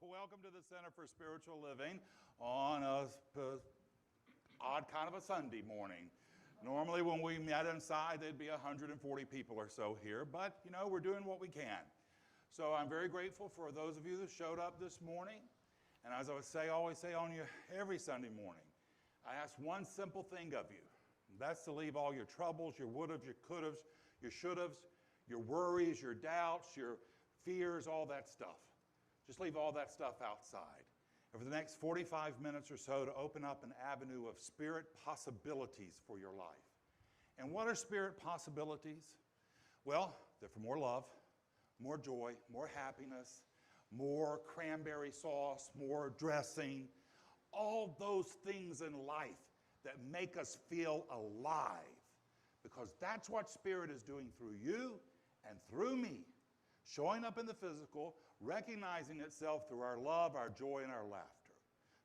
Welcome to the Center for Spiritual Living on a odd kind of a Sunday morning. Normally when we met inside, there'd be 140 people or so here, but you know, we're doing what we can. So I'm very grateful for those of you that showed up this morning. And as I always say on you every Sunday morning, I ask one simple thing of you. That's to leave all your troubles, your would'ves, your could'ves, your should'ves, your worries, your doubts, your fears, all that stuff. Just leave all that stuff outside. And for the next 45 minutes or so to open up an avenue of spirit possibilities for your life. And what are spirit possibilities? Well, they're for more love, more joy, more happiness, more cranberry sauce, more dressing, all those things in life that make us feel alive. Because that's what spirit is doing through you and through me. Showing up in the physical, recognizing itself through our love, our joy, and our laughter.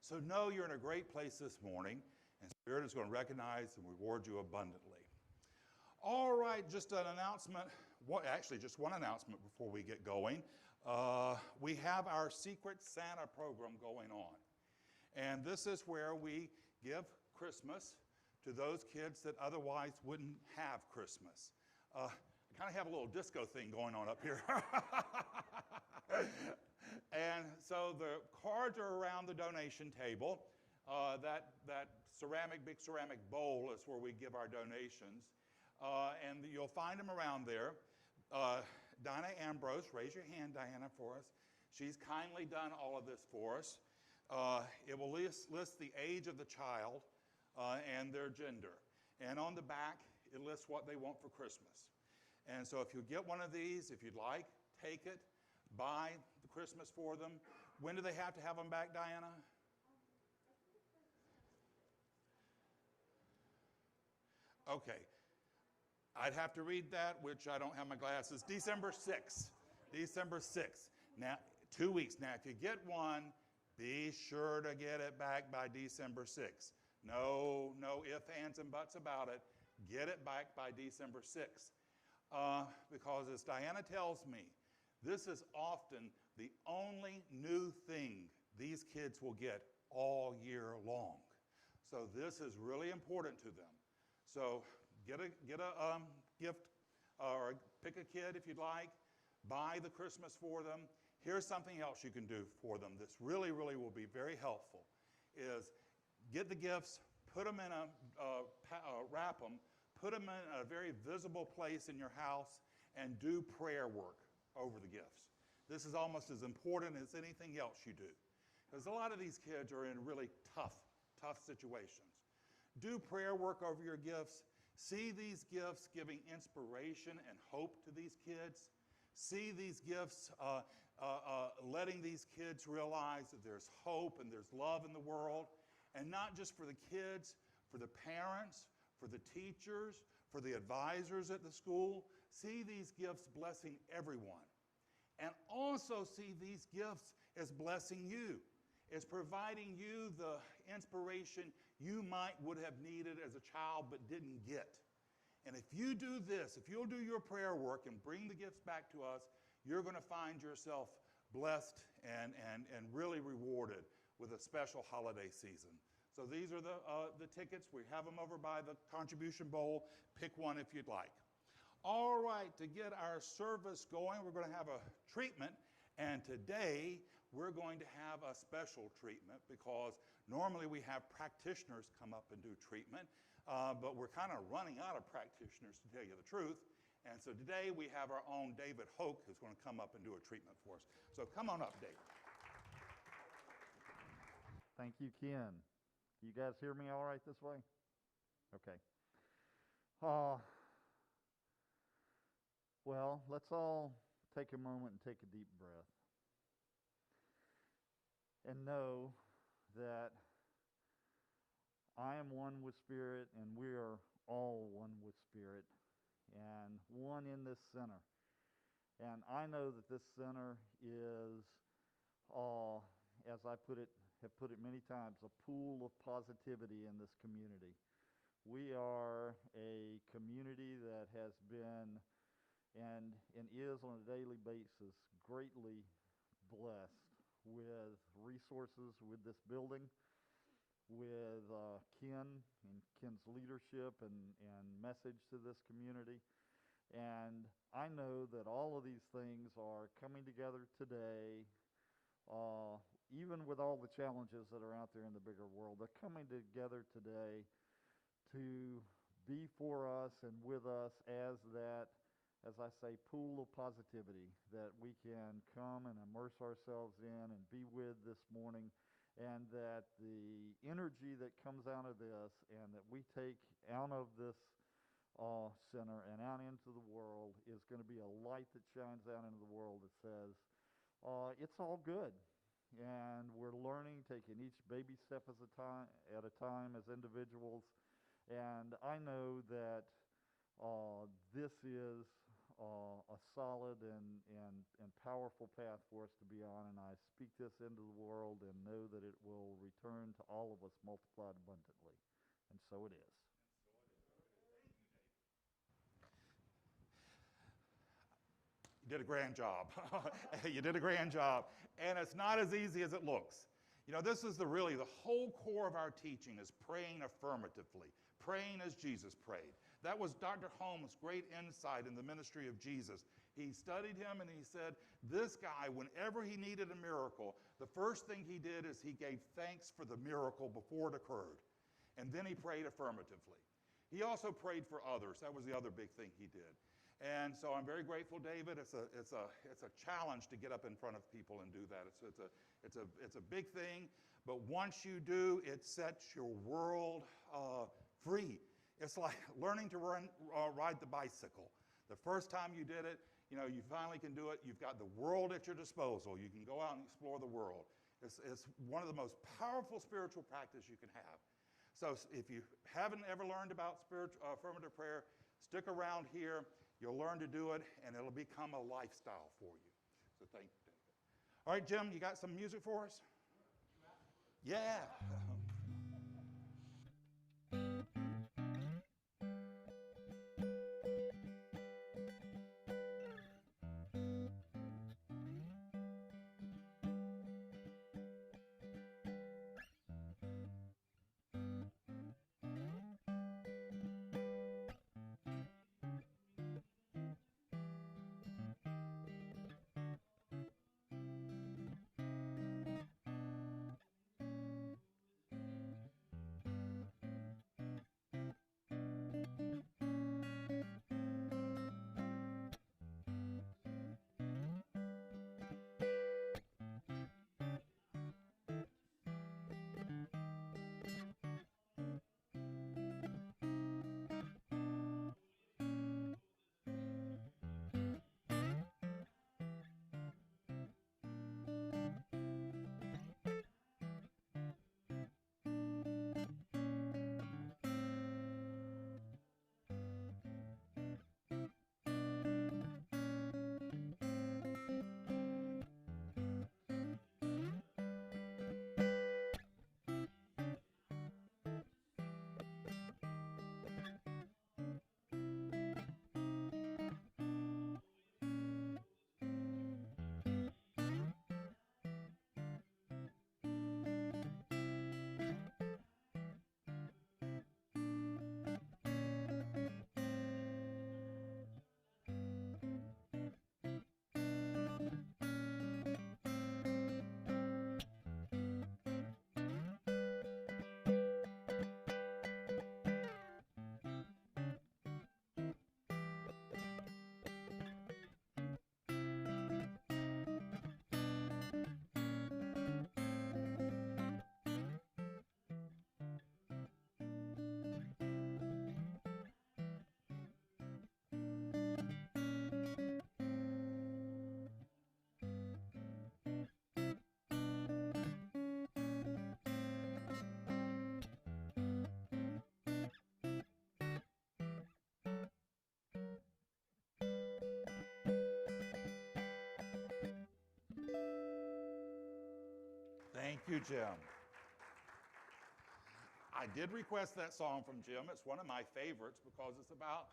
So know you're in a great place this morning, and Spirit is going to recognize and reward you abundantly. All right, just an announcement. Actually, just one announcement before we get going. We have our Secret Santa program going on. And this is where we give Christmas to those kids that otherwise wouldn't have Christmas. I kind of have a little disco thing going on up here. And so the cards are around the donation table. That big ceramic bowl is where we give our donations. And you'll find them around there. Dinah Ambrose, raise your hand, Diana, for us. She's kindly done all of this for us. It will list the age of the child and their gender. And on the back, it lists what they want for Christmas. And so if you get one of these, if you'd like, take it, buy the Christmas for them. When do they have to have them back, Diana? Okay. I'd have to read that, which I don't have my glasses. December 6th. December 6th. Now, 2 weeks. Now, if you get one, be sure to get it back by December 6th. No ifs, ands, and buts about it. Get it back by December 6th. Because as Diana tells me, this is often the only new thing these kids will get all year long. So this is really important to them. So get a gift or pick a kid if you'd like. Buy the Christmas for them. Here's something else you can do for them that's really will be very helpful is get the gifts, put them in wrap them, put them in a very visible place in your house, and do prayer work over the gifts. This is almost as important as anything else you do. Because a lot of these kids are in really tough situations. Do prayer work over your gifts. See these gifts giving inspiration and hope to these kids. See these gifts letting these kids realize that there's hope and there's love in the world. And not just for the kids, for the parents, for the teachers, for the advisors at the school. See these gifts blessing everyone. And also see these gifts as blessing you, as providing you the inspiration you would have needed as a child but didn't get. And if you do this, if you'll do your prayer work and bring the gifts back to us, you're going to find yourself blessed and really rewarded with a special holiday season. So these are the tickets. We have them over by the contribution bowl. Pick one if you'd like. All right, to get our service going, we're going to have a treatment. And today, we're going to have a special treatment because normally we have practitioners come up and do treatment. But we're kind of running out of practitioners, to tell you the truth. And so today, we have our own David Hoke who's going to come up and do a treatment for us. So come on up, David. Thank you, Ken. You guys hear me all right this way? Okay. Well, let's all take a moment and take a deep breath. And know that I am one with Spirit, and we are all one with Spirit, and one in this center. And I know that this center is, as I have put it many times, a pool of positivity in this community. We are a community that has been and is on a daily basis greatly blessed with resources with this building, with Ken and Ken's leadership and message to this community. And I know that all of these things are coming together today, even with all the challenges that are out there in the bigger world. They're coming together today to be for us and with us as that, as I say, pool of positivity that we can come and immerse ourselves in and be with this morning, and that the energy that comes out of this and that we take out of this center and out into the world is going to be a light that shines out into the world that says, it's all good. And we're learning, taking each baby step at a time as individuals. And I know that this is a solid and powerful path for us to be on. And I speak this into the world and know that it will return to all of us multiplied abundantly. And so it is. You did a grand job. You did a grand job. And it's not as easy as it looks. You know, this is really the whole core of our teaching is praying affirmatively, praying as Jesus prayed. That was Dr. Holmes' great insight in the ministry of Jesus. He studied him and he said, this guy, whenever he needed a miracle, the first thing he did is he gave thanks for the miracle before it occurred. And then he prayed affirmatively. He also prayed for others. That was the other big thing he did. And so I'm very grateful, David. It's a challenge to get up in front of people and do that. It's a big thing, but once you do, it sets your world free. It's like learning to ride the bicycle. The first time you did it, you know, you finally can do it. You've got the world at your disposal. You can go out and explore the world. It's one of the most powerful spiritual practices you can have. So if you haven't ever learned about affirmative prayer, stick around here. You'll learn to do it, and it'll become a lifestyle for you. So thank you, David. All right, Jim, you got some music for us? Yeah. Thank you, Jim. I did request that song from Jim. It's one of my favorites because it's about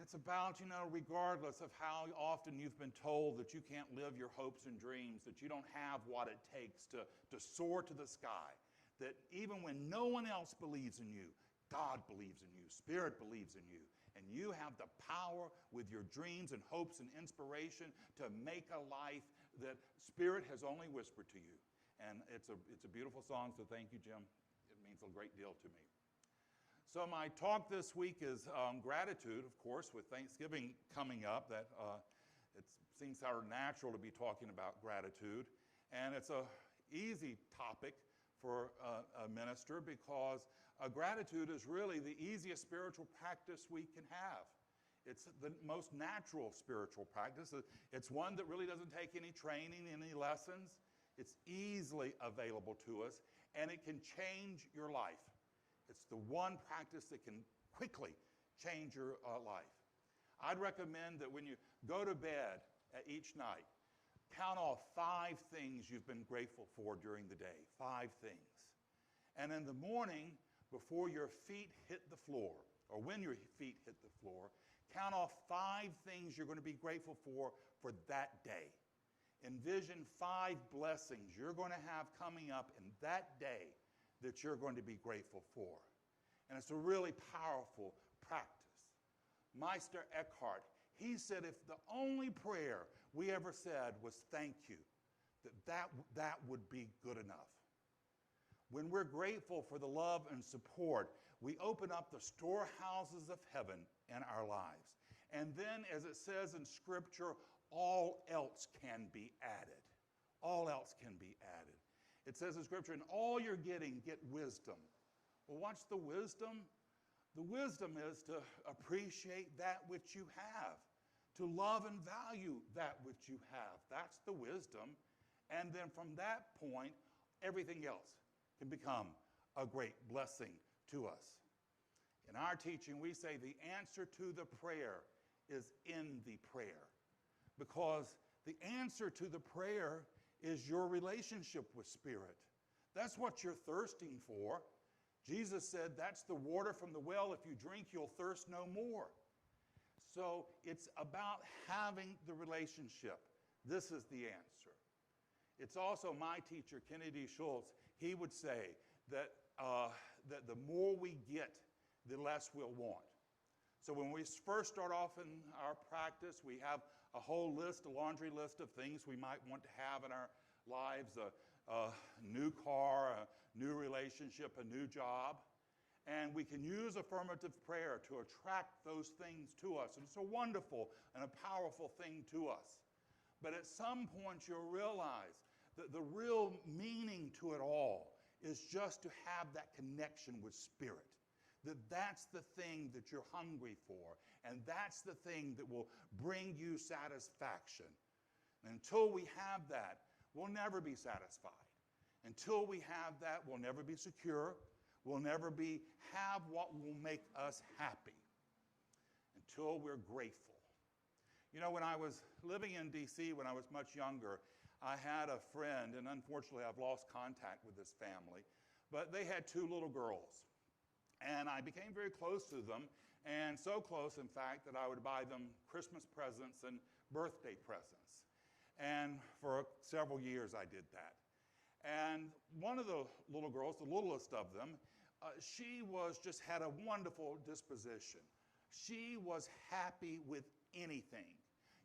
It's about, regardless of how often you've been told that you can't live your hopes and dreams, that you don't have what it takes to soar to the sky, that even when no one else believes in you, God believes in you, Spirit believes in you, and you have the power with your dreams and hopes and inspiration to make a life that Spirit has only whispered to you. And it's a beautiful song, so thank you, Jim. It means a great deal to me. So my talk this week is gratitude, of course, with Thanksgiving coming up. That it seems sort of natural to be talking about gratitude. And it's an easy topic for a minister because gratitude is really the easiest spiritual practice we can have. It's the most natural spiritual practice. It's one that really doesn't take any training, any lessons. It's easily available to us, and it can change your life. It's the one practice that can quickly change your life. I'd recommend that when you go to bed each night, count off 5 things you've been grateful for during the day. 5 things. And in the morning, before your feet hit the floor, or when your feet hit the floor, count off 5 things you're going to be grateful for that day. Envision 5 blessings you're going to have coming up in that day that you're going to be grateful for. And it's a really powerful practice. Meister Eckhart, he said if the only prayer we ever said was thank you, that would be good enough. When we're grateful for the love and support, we open up the storehouses of heaven in our lives. And then, as it says in Scripture, all else can be added. All else can be added. It says in Scripture, in all you're getting, get wisdom. Well, what's the wisdom? The wisdom is to appreciate that which you have, to love and value that which you have. That's the wisdom. And then from that point, everything else can become a great blessing to us. In our teaching, we say the answer to the prayer is in the prayer, because the answer to the prayer is your relationship with Spirit. That's what you're thirsting for. Jesus said that's the water from the well. If you drink, you'll thirst no more. So it's about having the relationship. This is the answer. It's also my teacher, Kennedy Schultz. He would say that the more we get, the less we'll want. So when we first start off in our practice, we have a whole list, a laundry list of things we might want to have in our lives, a new car, a new relationship, a new job. And we can use affirmative prayer to attract those things to us. And it's a wonderful and a powerful thing to us. But at some point you'll realize that the real meaning to it all is just to have that connection with Spirit. That's the thing that you're hungry for, and that's the thing that will bring you satisfaction. And until we have that, we'll never be satisfied. Until we have that, we'll never be secure. We'll never have what will make us happy. Until we're grateful. You know, when I was living in D.C., when I was much younger, I had a friend, and unfortunately I've lost contact with this family, but they had 2 little girls. And I became very close to them, and so close, in fact, that I would buy them Christmas presents and birthday presents. And for several years I did that. And one of the little girls, the littlest of them, she had a wonderful disposition. She was happy with anything.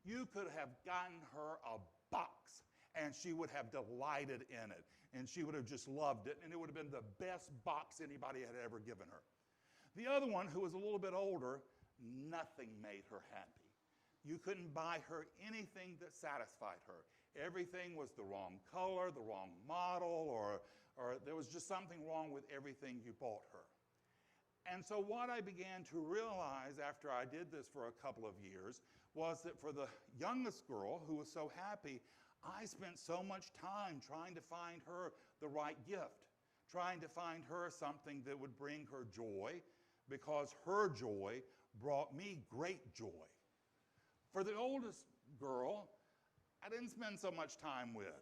You could have gotten her a box, and she would have delighted in it. And she would have just loved it, and it would have been the best box anybody had ever given her. The other one, who was a little bit older, nothing made her happy. You couldn't buy her anything that satisfied her. Everything was the wrong color, the wrong model, or there was just something wrong with everything you bought her. And so what I began to realize after I did this for a couple of years was that for the youngest girl, who was so happy, I spent so much time trying to find her the right gift, trying to find her something that would bring her joy, because her joy brought me great joy. For the oldest girl, I didn't spend so much time with,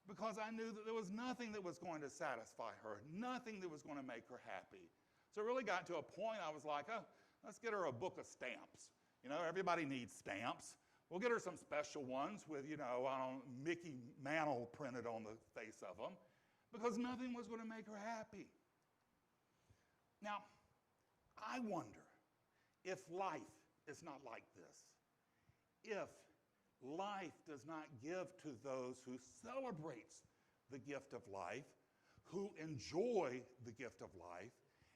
because I knew that there was nothing that was going to satisfy her, nothing that was going to make her happy. So it really got to a point I was like, oh, let's get her a book of stamps. You know, everybody needs stamps. We'll get her some special ones with, you know, Mickey Mantle printed on the face of them, because nothing was going to make her happy. Now, I wonder if life is not like this. If life does not give to those who celebrates the gift of life, who enjoy the gift of life,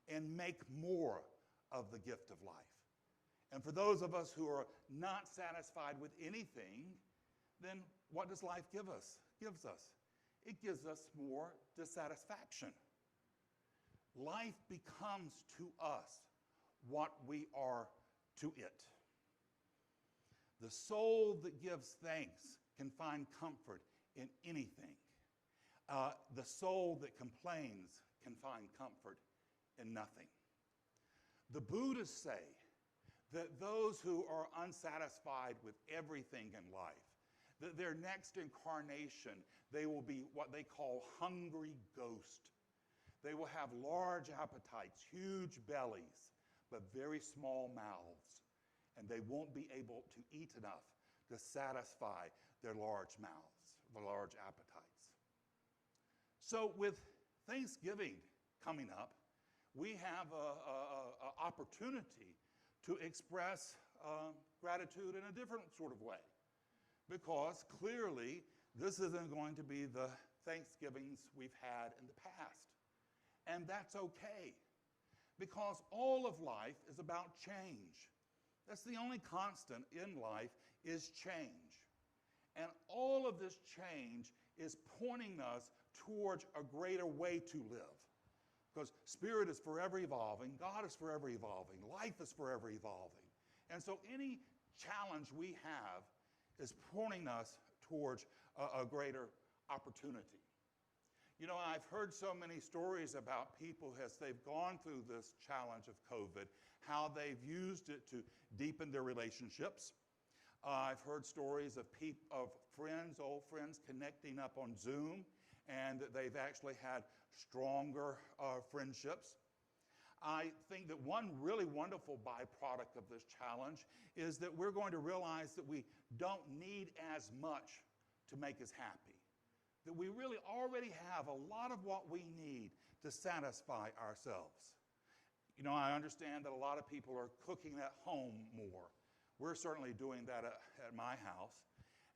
and make more of the gift of life. And for those of us who are not satisfied with anything, then what does life give us? It gives us more dissatisfaction. Life becomes to us what we are to it. The soul that gives thanks can find comfort in anything. The soul that complains can find comfort in nothing. The Buddhists say that those who are unsatisfied with everything in life, that their next incarnation, they will be what they call hungry ghosts. They will have large appetites, huge bellies, but very small mouths. And they won't be able to eat enough to satisfy their large mouths, their large appetites. So with Thanksgiving coming up, we have an opportunity to express gratitude in a different sort of way. Because clearly, this isn't going to be the Thanksgivings we've had in the past. And that's okay. Because all of life is about change. That's the only constant in life is change. And all of this change is pointing us towards a greater way to live. Because spirit is forever evolving, God is forever evolving, life is forever evolving. And so any challenge we have is pointing us towards a greater opportunity. You know, I've heard so many stories about people as they've gone through this challenge of COVID, how they've used it to deepen their relationships. I've heard stories of friends, old friends, connecting up on Zoom, and they've actually had stronger friendships. I think that one really wonderful byproduct of this challenge is that we're going to realize that we don't need as much to make us happy. That we really already have a lot of what we need to satisfy ourselves. You know, I understand that a lot of people are cooking at home more. We're certainly doing that at my house.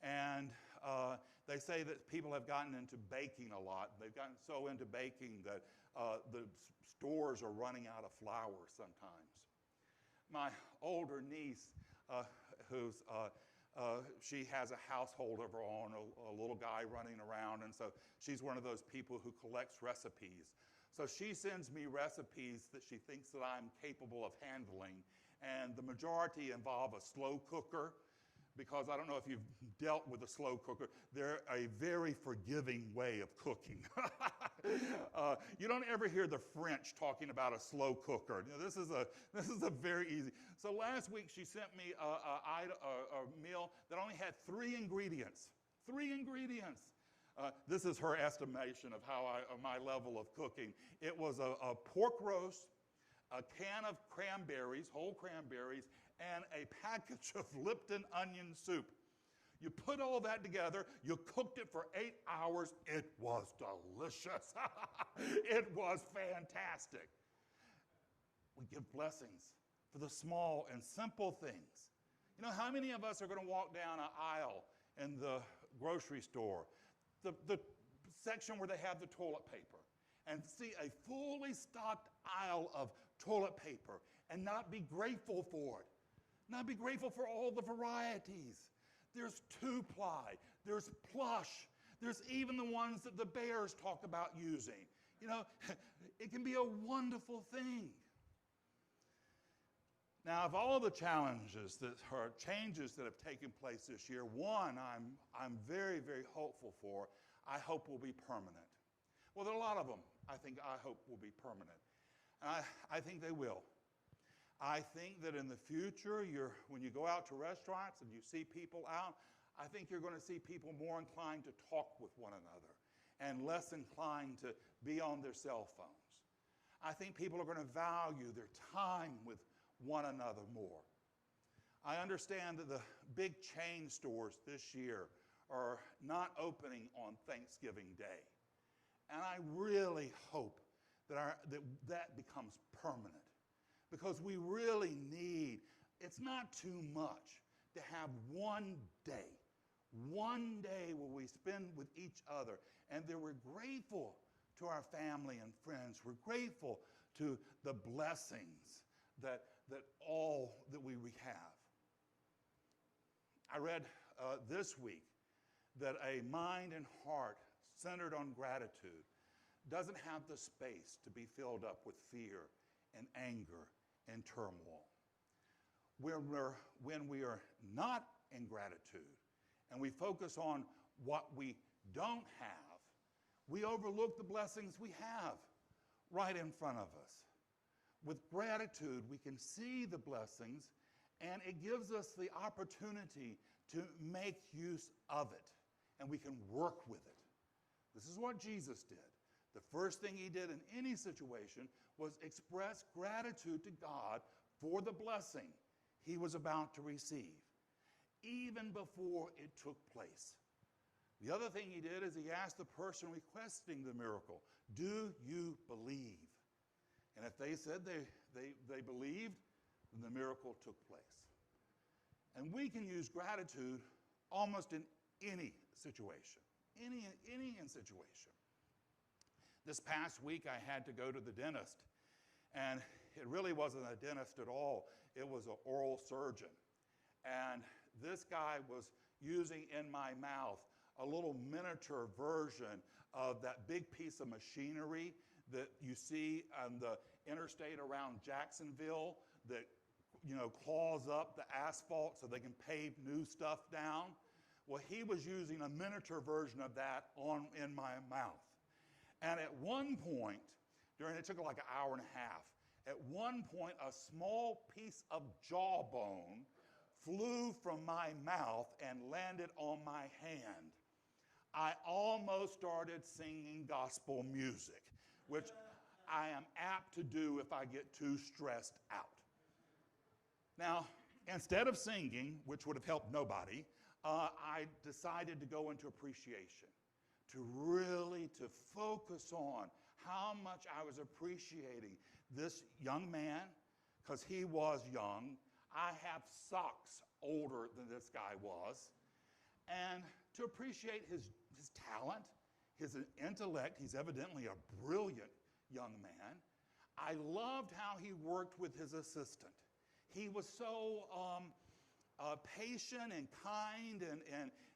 And they say that people have gotten into baking a lot. They've gotten so into baking that the stores are running out of flour sometimes. My older niece, she has a household of her own, a little guy running around, and so she's one of those people who collects recipes. So she sends me recipes that she thinks that I'm capable of handling, and the majority involve a slow cooker, because I don't know if you've dealt with a slow cooker. They're a very forgiving way of cooking. You don't ever hear the French talking about a slow cooker. You know, this is a very easy. So last week she sent me a meal that only had 3 ingredients. 3 ingredients. This is her estimation of my level of cooking. It was a pork roast, a can of cranberries, whole cranberries, and a package of Lipton onion soup. You put all that together, you cooked it for 8 hours. It was delicious. It was fantastic. We give blessings for the small and simple things. You know, how many of us are going to walk down an aisle in the grocery store, the section where they have the toilet paper, and see a fully stocked aisle of toilet paper and not be grateful for it? Not be grateful for all the varieties. There's 2-ply, there's plush, there's even the ones that the bears talk about using. You know, it can be a wonderful thing. Now, of all the challenges that are changes that have taken place this year, one I'm very, very hopeful for, I hope will be permanent. Well, there are a lot of them I hope will be permanent. And I think they will. I think that in the future, when you go out to restaurants and you see people out, I think you're going to see people more inclined to talk with one another and less inclined to be on their cell phones. I think people are going to value their time with one another more. I understand that the big chain stores this year are not opening on Thanksgiving Day. And I really hope that becomes permanent, because we really need, it's not too much to have one day where we spend with each other and that we're grateful to our family and friends. We're grateful to the blessings that all that we have. I read this week that a mind and heart centered on gratitude doesn't have the space to be filled up with fear and anger and turmoil. When we are not in gratitude and we focus on what we don't have, we overlook the blessings we have right in front of us. With gratitude, we can see the blessings, and it gives us the opportunity to make use of it, and we can work with it. This is what Jesus did. The first thing he did in any situation was express gratitude to God for the blessing he was about to receive, even before it took place. The other thing he did is he asked the person requesting the miracle, "Do you believe?" And if they said they believed, then the miracle took place. And we can use gratitude almost in any situation, any situation. This past week, I had to go to the dentist, and it really wasn't a dentist at all. It was an oral surgeon. And this guy was using in my mouth a little miniature version of that big piece of machinery that you see on the interstate around Jacksonville that, claws up the asphalt so they can pave new stuff down. Well, he was using a miniature version of that in my mouth. And at one point, it took like an hour and a half, at one point a small piece of jawbone flew from my mouth and landed on my hand. I almost started singing gospel music, which I am apt to do if I get too stressed out. Now, instead of singing, which would have helped nobody, I decided to go into appreciation, to focus on how much I was appreciating this young man, because he was young. I have socks older than this guy was. And to appreciate his talent, his intellect. He's evidently a brilliant young man. I loved how he worked with his assistant. He was so patient and kind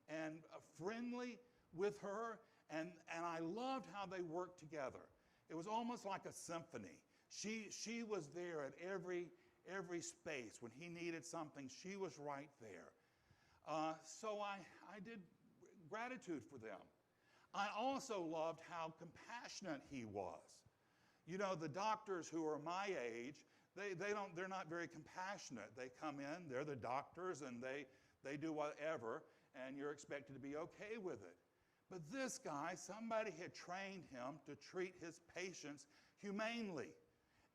and friendly with her, and I loved how they worked together. It was almost like a symphony. She was there at every space. When he needed something, she was right there. So I did gratitude for them. I also loved how compassionate he was. The doctors who are my age, they're not very compassionate. They come in, they're the doctors, and they do whatever, and you're expected to be okay with it. But this guy, somebody had trained him to treat his patients humanely.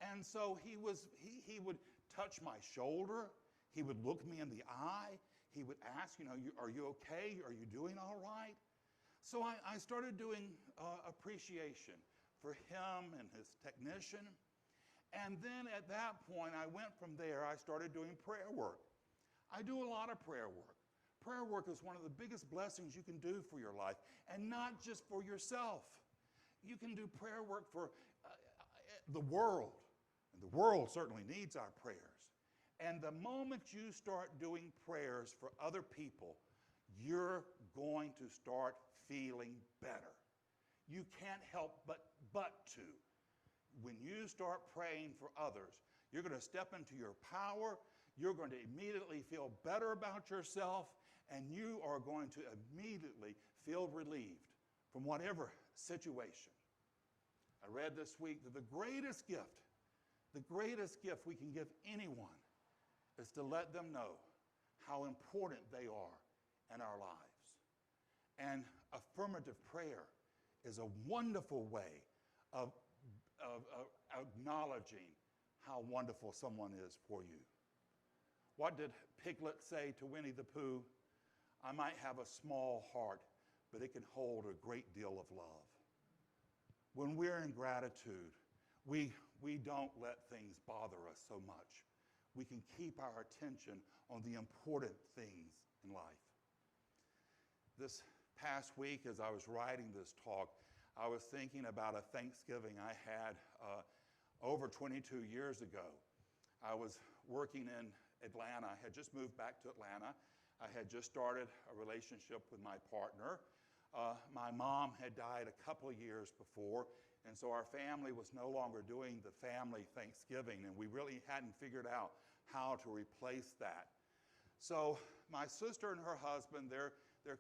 And so he would touch my shoulder. He would look me in the eye. He would ask, are you okay? Are you doing all right? So I started doing appreciation for him and his technician. And then at that point, I went from there, I started doing prayer work. I do a lot of prayer work. Prayer work is one of the biggest blessings you can do for your life, and not just for yourself. You can do prayer work for the world, and the world certainly needs our prayers. And the moment you start doing prayers for other people, you're going to start feeling better. You can't help but to. When you start praying for others, you're going to step into your power, you're going to immediately feel better about yourself, and you are going to immediately feel relieved from whatever situation. I read this week that the greatest gift we can give anyone is to let them know how important they are in our lives. And affirmative prayer is a wonderful way of acknowledging how wonderful someone is for you. What did Piglet say to Winnie the Pooh? I might have a small heart, but it can hold a great deal of love. When we're in gratitude, we don't let things bother us so much. We can keep our attention on the important things in life. This past week, as I was writing this talk, I was thinking about a Thanksgiving I had over 22 years ago. I was working in Atlanta. I had just moved back to Atlanta. I had just started a relationship with my partner. My mom had died a couple of years before, and so our family was no longer doing the family Thanksgiving, and we really hadn't figured out how to replace that. So my sister and her husband, their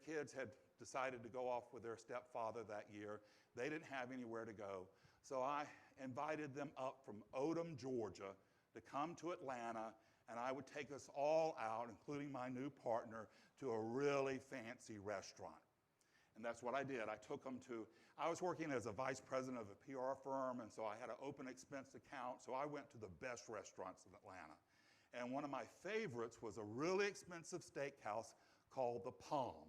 kids had decided to go off with their stepfather that year. They didn't have anywhere to go. So I invited them up from Odom, Georgia, to come to Atlanta, and I would take us all out, including my new partner, to a really fancy restaurant. And that's what I did. I was working as a vice president of a PR firm, and so I had an open expense account, so I went to the best restaurants in Atlanta. And one of my favorites was a really expensive steakhouse called The Palm.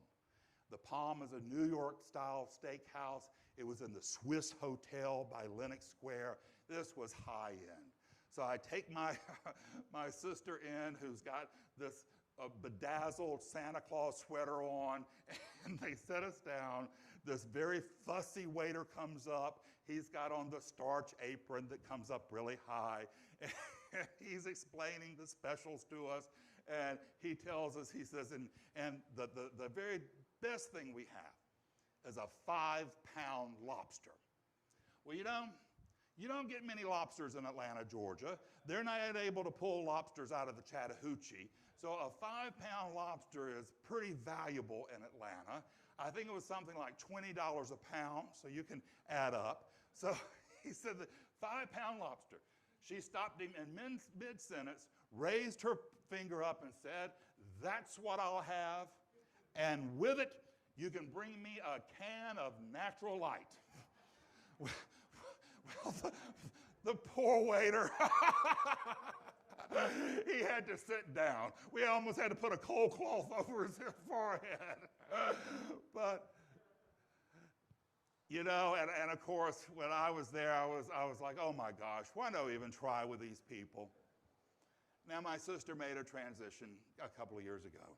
The Palm is a New York-style steakhouse. It was in the Swiss Hotel by Lenox Square. This was high-end. So I take my sister in, who's got this bedazzled Santa Claus sweater on, and they set us down. This very fussy waiter comes up. He's got on the starch apron that comes up really high. And he's explaining the specials to us, and he tells us, he says, and the very best thing we have is a 5-pound lobster. Well, you don't get many lobsters in Atlanta, Georgia. They're not able to pull lobsters out of the Chattahoochee. So a 5-pound lobster is pretty valuable in Atlanta. I think it was something like $20 a pound, so you can add up. So he said the 5-pound lobster. She stopped him in mid-sentence, raised her finger up and said, "That's what I'll have. And with it, you can bring me a can of Natural Lite." Well, the poor waiter, he had to sit down. We almost had to put a cold cloth over his forehead. But, you know, and of course, when I was there, I was like, oh my gosh, why don't I even try with these people? Now, my sister made a transition a couple of years ago.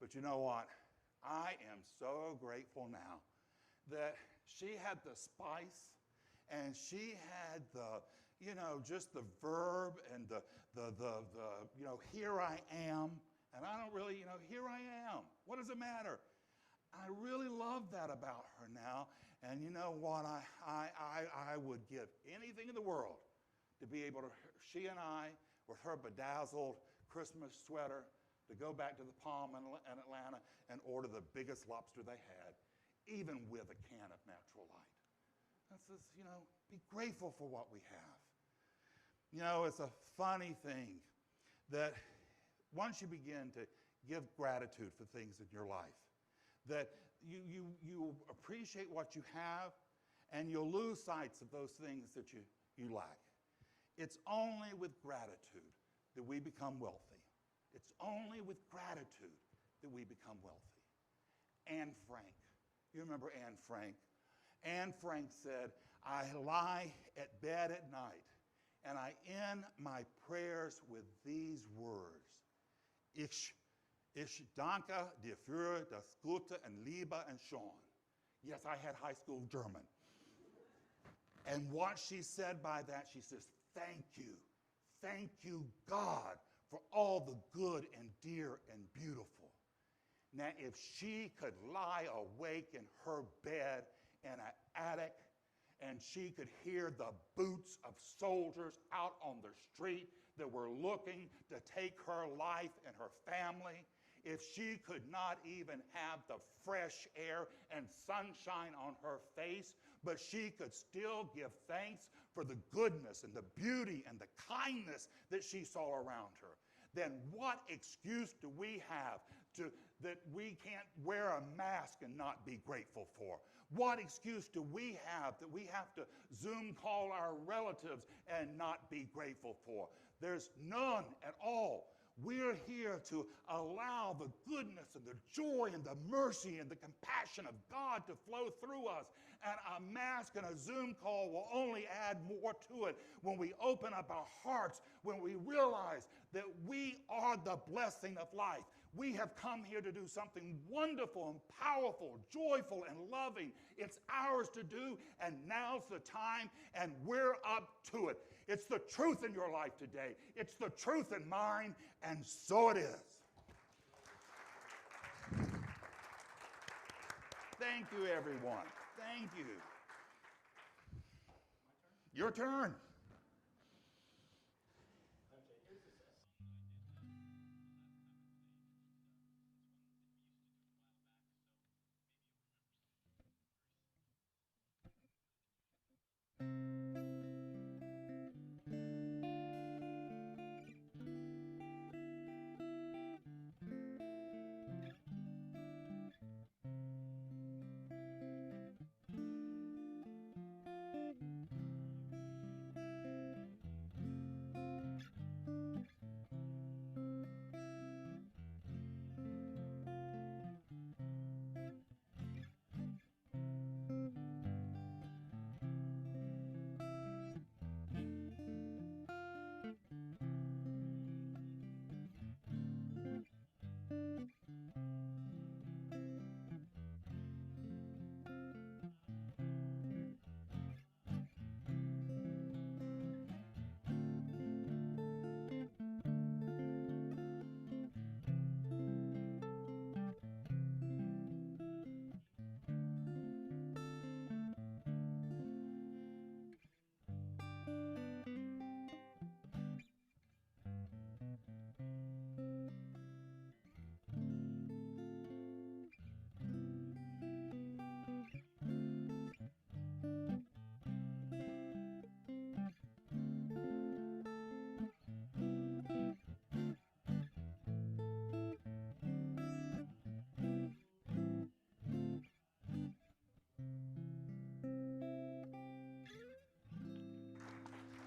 But you know what? I am so grateful now that she had the spice and she had the, just the verb and the here I am. And I don't really, here I am. What does it matter? I really love that about her now. And you know what? I would give anything in the world to be able to, she and I, with her bedazzled Christmas sweater, to go back to the Palm in Atlanta and order the biggest lobster they had, even with a can of Natural Lite. That's just, be grateful for what we have. It's a funny thing that once you begin to give gratitude for things in your life, that you appreciate what you have, and you'll lose sight of those things that you lack. It's only with gratitude that we become wealthy. It's only with gratitude that we become wealthy. Anne Frank. You remember Anne Frank? Anne Frank said, I lie at bed at night, and I end my prayers with these words. Ich danke dir für das Gute und Liebe und Schön. Yes, I had high school German. And what she said by that, she says, thank you, God, for all the good and dear and beautiful. Now, if she could lie awake in her bed in an attic and she could hear the boots of soldiers out on the street that were looking to take her life and her family, if she could not even have the fresh air and sunshine on her face, but she could still give thanks for the goodness and the beauty and the kindness that she saw around her, then what excuse do we have that we can't wear a mask and not be grateful for? What excuse do we have that we have to Zoom call our relatives and not be grateful for? There's none at all. We're here to allow the goodness and the joy and the mercy and the compassion of God to flow through us. And a mask and a Zoom call will only add more to it when we open up our hearts, when we realize that we are the blessing of life. We have come here to do something wonderful and powerful, joyful and loving. It's ours to do, and now's the time, and we're up to it. It's the truth in your life today. It's the truth in mine, and so it is. Thank you, everyone. Thank you. Your turn.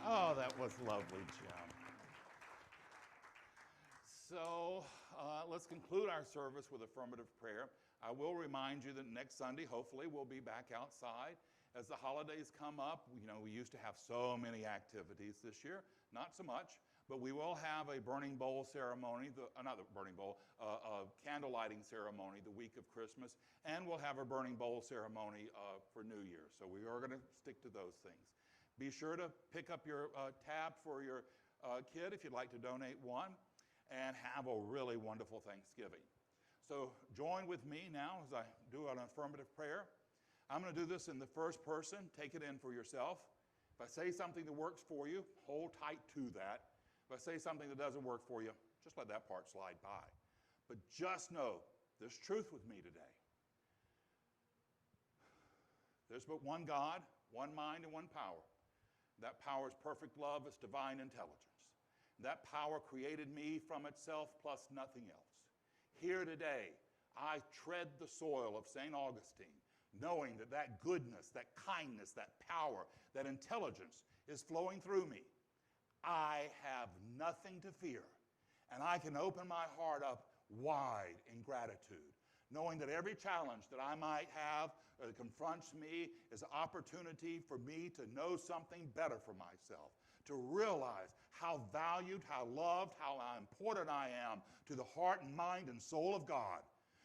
Oh, that was lovely, Jim. So let's conclude our service with affirmative prayer. I will remind you that next Sunday, hopefully, we'll be back outside. As the holidays come up, we used to have so many activities this year. Not so much, but we will have a burning bowl ceremony, not a burning bowl, a candle lighting ceremony the week of Christmas, and we'll have a burning bowl ceremony for New Year. So we are going to stick to those things. Be sure to pick up your tab for your kid if you'd like to donate one, and have a really wonderful Thanksgiving. So join with me now as I do an affirmative prayer. I'm going to do this in the first person. Take it in for yourself. If I say something that works for you, hold tight to that. If I say something that doesn't work for you, just let that part slide by. But just know there's truth with me today. There's but one God, one mind, and one power. That power is perfect love, it's divine intelligence. That power created me from itself plus nothing else. Here today, I tread the soil of St. Augustine, knowing that that goodness, that kindness, that power, that intelligence is flowing through me. I have nothing to fear, and I can open my heart up wide in gratitude, knowing that every challenge that I might have that confronts me is an opportunity for me to know something better for myself, to realize how valued, how loved, how important I am to the heart and mind and soul of God.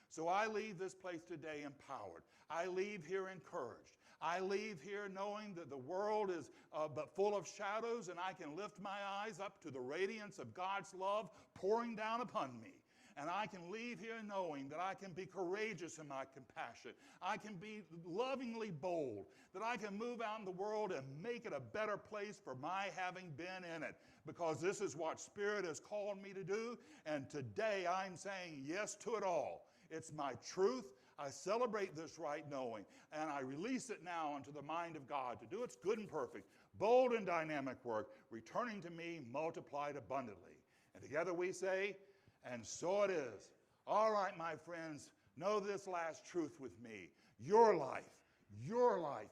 So I leave this place today empowered. I leave here encouraged. I leave here knowing that the world is but full of shadows, and I can lift my eyes up to the radiance of God's love pouring down upon me. And I can leave here knowing that I can be courageous in my compassion. I can be lovingly bold, that I can move out in the world and make it a better place for my having been in it. Because this is what Spirit has called me to do, and today I'm saying yes to it all. It's my truth. I celebrate this right knowing, and I release it now into the mind of God to do its good and perfect, bold and dynamic work, returning to me multiplied abundantly. And together we say, and so it is. All right, my friends, know this last truth with me. Your life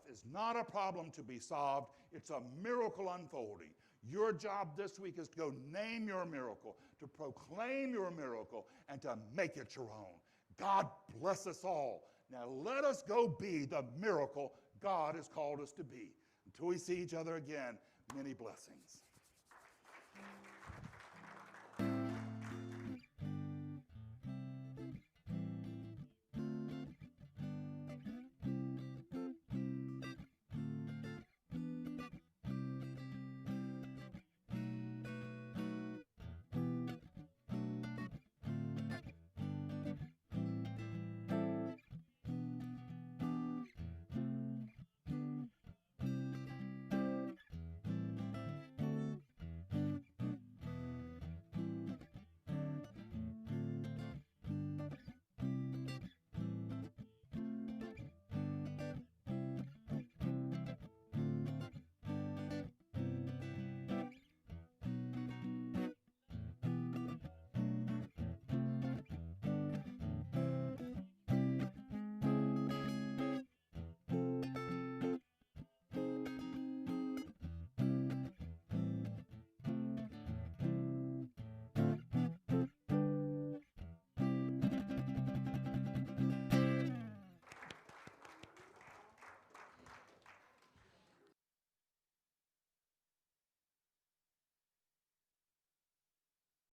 is not a problem to be solved. It's a miracle unfolding. Your job this week is to go name your miracle, to proclaim your miracle, and to make it your own. God bless us all. Now let us go be the miracle God has called us to be. Until we see each other again, many blessings.